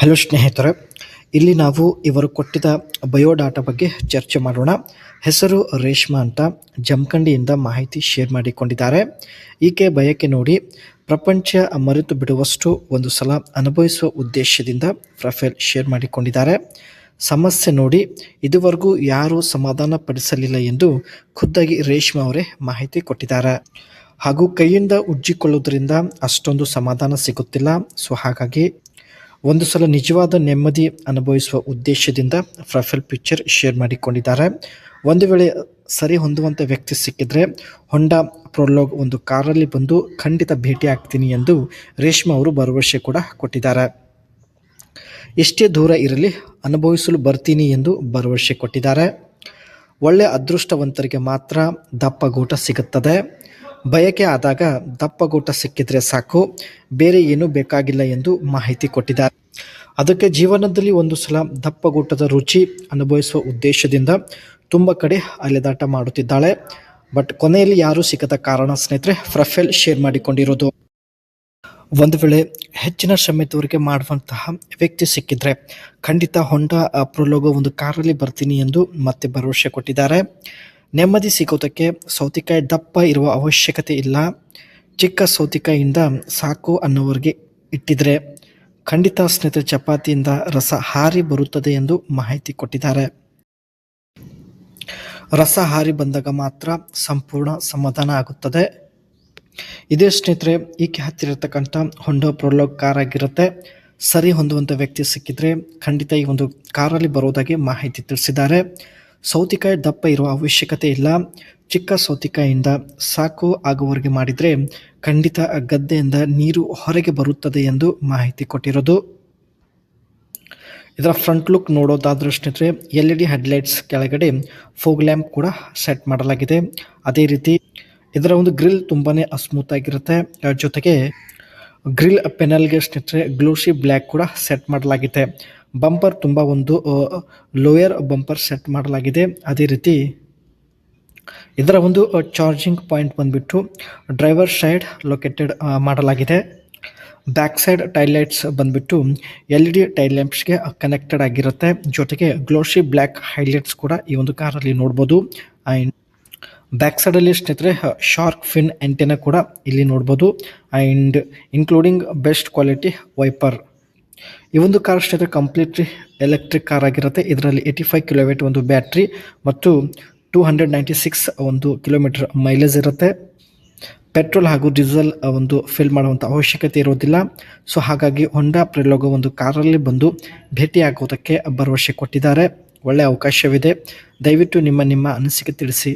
Hello ಸ್ನೇಹಿತರೆ, ಇಲ್ಲಿ ನಾವು ಇವರು ಕೊಟ್ಟಿದ್ದ ಬಯೋಡಾಟಾ ಬಗ್ಗೆ ಚರ್ಚೆ ಮಾಡೋಣ. ಹೆಸರು ರೇಷ್ಮಾ ಅಂತ ಜಮಖಂಡಿಯಿಂದ ಮಾಹಿತಿ ಶೇರ್ ಮಾಡಿಕೊಂಡಿದ್ದಾರೆ. ಈಕೆ ಬಯಕೆ ನೋಡಿ ಪ್ರಪಂಚ ಮರೆತು ಬಿಡುವಷ್ಟು ಒಂದು ಸಲ ಅನುಭವಿಸುವ ಉದ್ದೇಶದಿಂದ ಪ್ರೊಫೈಲ್ ಶೇರ್ ಮಾಡಿಕೊಂಡಿದ್ದಾರೆ. ಸಮಸ್ಯೆ ನೋಡಿ ಇದುವರೆಗೂ ಯಾರೂ ಸಮಾಧಾನ ಪಡಿಸಲಿಲ್ಲ ಎಂದು ಖುದ್ದಾಗಿ ರೇಷ್ಮಾ ಅವರೇ ಮಾಹಿತಿ ಕೊಟ್ಟಿದ್ದಾರೆ. ಹಾಗೂ ಕೈಯಿಂದ ಉಜ್ಜಿಕೊಳ್ಳುವುದರಿಂದ ಅಷ್ಟೊಂದು ಸಮಾಧಾನ ಸಿಗುತ್ತಿಲ್ಲ. ಸೊ ಹಾಗಾಗಿ ಒಂದು ಸಲ ನಿಜವಾದ ನೆಮ್ಮದಿ ಅನುಭವಿಸುವ ಉದ್ದೇಶದಿಂದ ಪ್ರೊಫೈಲ್ ಪಿಕ್ಚರ್ ಶೇರ್ ಮಾಡಿಕೊಂಡಿದ್ದಾರೆ. ಒಂದು ವೇಳೆ ಸರಿ ಹೊಂದುವಂಥ ವ್ಯಕ್ತಿ ಸಿಕ್ಕಿದ್ರೆ ಹೊಂಡಾ ಪ್ರೊಲೋಗ್ ಒಂದು ಕಾರಲ್ಲಿ ಬಂದು ಖಂಡಿತ ಭೇಟಿ ಆಗ್ತೀನಿ ಎಂದು ರೇಷ್ಮಾ ಅವರು ಭರವಸೆ ಕೂಡ ಕೊಟ್ಟಿದ್ದಾರೆ. ಎಷ್ಟೇ ದೂರ ಇರಲಿ ಅನುಭವಿಸಲು ಬರ್ತೀನಿ ಎಂದು ಭರವಸೆ ಕೊಟ್ಟಿದ್ದಾರೆ. ಒಳ್ಳೆಯ ಅದೃಷ್ಟವಂತರಿಗೆ ಮಾತ್ರ ದಪ್ಪಗೂಟ ಸಿಗುತ್ತದೆ. ಬಯಕೆ ಆದಾಗ ದಪ್ಪಗೂಟ ಸಿಕ್ಕಿದ್ರೆ ಸಾಕು, ಬೇರೆ ಏನೂ ಬೇಕಾಗಿಲ್ಲ ಎಂದು ಮಾಹಿತಿ ಕೊಟ್ಟಿದ್ದಾರೆ. ಅದಕ್ಕೆ ಜೀವನದಲ್ಲಿ ಒಂದು ಸಲ ದಪ್ಪಗೂಟದ ರುಚಿ ಅನುಭವಿಸುವ ಉದ್ದೇಶದಿಂದ ತುಂಬ ಕಡೆ ಅಲೆದಾಟ ಮಾಡುತ್ತಿದ್ದಾಳೆ. ಬಟ್ ಕೊನೆಯಲ್ಲಿ ಯಾರೂ ಸಿಗದ ಕಾರಣ ಸ್ನೇಹಿತರೆ ಪ್ರೊಫೈಲ್ ಶೇರ್ ಮಾಡಿಕೊಂಡಿರೋದು. ಒಂದು ವೇಳೆ ಹೆಚ್ಚಿನ ಶ್ರಮಿತವರಿಗೆ ಮಾಡುವಂತಹ ವ್ಯಕ್ತಿ ಸಿಕ್ಕಿದ್ರೆ ಖಂಡಿತ ಹೊಂಡಾ ಪ್ರೊಲೋಗೋ ಒಂದು ಕಾರಲ್ಲಿ ಬರ್ತೀನಿ ಎಂದು ಮತ್ತೆ ಭರವಸೆ ಕೊಟ್ಟಿದ್ದಾರೆ. ನೆಮ್ಮದಿ ಸಿಗೋದಕ್ಕೆ ಸೌತೆಕಾಯಿ ದಪ್ಪ ಇರುವ ಅವಶ್ಯಕತೆ ಇಲ್ಲ, ಚಿಕ್ಕ ಸೌತೆಕಾಯಿಯಿಂದ ಸಾಕು ಅನ್ನೋವರೆಗೆ ಇಟ್ಟಿದ್ರೆ ಖಂಡಿತ ಸ್ನೇಹಿತರೆ ಚಪಾತಿಯಿಂದ ರಸ ಹಾರಿ ಬರುತ್ತದೆ ಎಂದು ಮಾಹಿತಿ ಕೊಟ್ಟಿದ್ದಾರೆ. ರಸ ಹಾರಿ ಬಂದಾಗ ಮಾತ್ರ ಸಂಪೂರ್ಣ ಸಮಾಧಾನ ಆಗುತ್ತದೆ. ಇದೇ ಸ್ನೇಹಿತರೆ ಈಕೆ ಹತ್ತಿರ ಇರತಕ್ಕಂಥ ಹೊಂಡಾ ಪ್ರೊಲೋಗ್ ಕಾರ್ ಆಗಿರುತ್ತೆ. ಸರಿ ಹೊಂದುವಂಥ ವ್ಯಕ್ತಿ ಸಿಕ್ಕಿದ್ರೆ ಖಂಡಿತ ಈ ಒಂದು ಕಾರಲ್ಲಿ ಬರೋದಾಗಿ ಮಾಹಿತಿ ತಿಳಿಸಿದ್ದಾರೆ. ಸೌತೆಕಾಯಿ ದಪ್ಪ ಇರುವ ಅವಶ್ಯಕತೆ ಇಲ್ಲ, ಚಿಕ್ಕ ಸೌತೆಕಾಯಿಯಿಂದ ಸಾಕು ಆಗುವವರೆಗೆ ಮಾಡಿದರೆ ಖಂಡಿತ ಗದ್ದೆಯಿಂದ ನೀರು ಹೊರಗೆ ಬರುತ್ತದೆ ಎಂದು ಮಾಹಿತಿ ಕೊಟ್ಟಿರೋದು. ಇದರ ಫ್ರಂಟ್ ಲುಕ್ ನೋಡೋದಾದ್ರೆ ಸ್ನೇಹಿತರೆ LED ಹೆಡ್ಲೈಟ್ಸ್ ಕೆಳಗಡೆ ಫೋಗ್ ಲ್ಯಾಂಪ್ ಕೂಡ ಸೆಟ್ ಮಾಡಲಾಗಿದೆ. ಅದೇ ರೀತಿ ಇದರ ಒಂದು ಗ್ರಿಲ್ ತುಂಬಾ ಸ್ಮೂತ್ ಆಗಿರುತ್ತೆ. ಜೊತೆಗೆ ಗ್ರಿಲ್ ಪೆನಲ್ಗೆ ಸ್ನೇಹಿತರೆ ಗ್ಲೋಸಿ ಬ್ಲ್ಯಾಕ್ ಕೂಡ ಸೆಟ್ ಮಾಡಲಾಗಿದೆ. ಬಂಪರ್ ತುಂಬ ಒಂದು ಲೋಯರ್ ಬಂಪರ್ ಸೆಟ್ ಮಾಡಲಾಗಿದೆ. ಅದೇ ರೀತಿ ಇದರ ಒಂದು ಚಾರ್ಜಿಂಗ್ ಪಾಯಿಂಟ್ ಬಂದುಬಿಟ್ಟು ಡ್ರೈವರ್ ಸೈಡ್ ಲೊಕೇಟೆಡ್ ಮಾಡಲಾಗಿದೆ. ಬ್ಯಾಕ್ ಸೈಡ್ ಟೈಲ್ ಲೈಟ್ಸ್ ಬಂದುಬಿಟ್ಟು LED ಟೈಲ್ ಲ್ಯಾಂಪ್ಸ್ಗೆ ಕನೆಕ್ಟೆಡ್ ಆಗಿರುತ್ತೆ. ಜೊತೆಗೆ ಗ್ಲೋಸಿ ಬ್ಲ್ಯಾಕ್ ಹೈಲೈಟ್ಸ್ ಕೂಡ ಈ ಒಂದು ಕಾರಲ್ಲಿ ನೋಡ್ಬೋದು. ಆ್ಯಂಡ್ ಬ್ಯಾಕ್ ಸೈಡಲ್ಲಿ ಸ್ನೇಹಿತರೆ ಶಾರ್ಕ್ ಫಿನ್ ಆಂಟೆನಾ ಕೂಡ ಇಲ್ಲಿ ನೋಡ್ಬೋದು. And including best quality wiper. ಈ ಒಂದು ಕಾರ್ ಸ್ನೇಹಿತರೆ ಕಂಪ್ಲೀಟ್ಲಿ ಎಲೆಕ್ಟ್ರಿಕ್ ಕಾರ್ ಆಗಿರುತ್ತೆ. ಇದರಲ್ಲಿ 85 ಕಿಲೋವ್ಯಾಟ್ ಒಂದು ಬ್ಯಾಟ್ರಿ ಮತ್ತು 296 ಒಂದು ಕಿಲೋಮೀಟರ್ ಮೈಲೇಜ್ ಇರುತ್ತೆ. ಪೆಟ್ರೋಲ್ ಹಾಗೂ ಡೀಸೆಲ್ ಒಂದು ಫಿಲ್ ಮಾಡುವಂಥ ಅವಶ್ಯಕತೆ ಇರೋದಿಲ್ಲ. ಸೊ ಹಾಗಾಗಿ ಹೊಂಡಾ ಪ್ರೊಲೋಗೋ ಒಂದು ಕಾರಲ್ಲಿ ಬಂದು ಭೇಟಿ ಆಗೋದಕ್ಕೆ ಭರವಸೆ ಕೊಟ್ಟಿದ್ದಾರೆ. ಒಳ್ಳೆಯ ಅವಕಾಶವಿದೆ. ದಯವಿಟ್ಟು ನಿಮ್ಮ ಅನಿಸಿಕೆ ತಿಳಿಸಿ.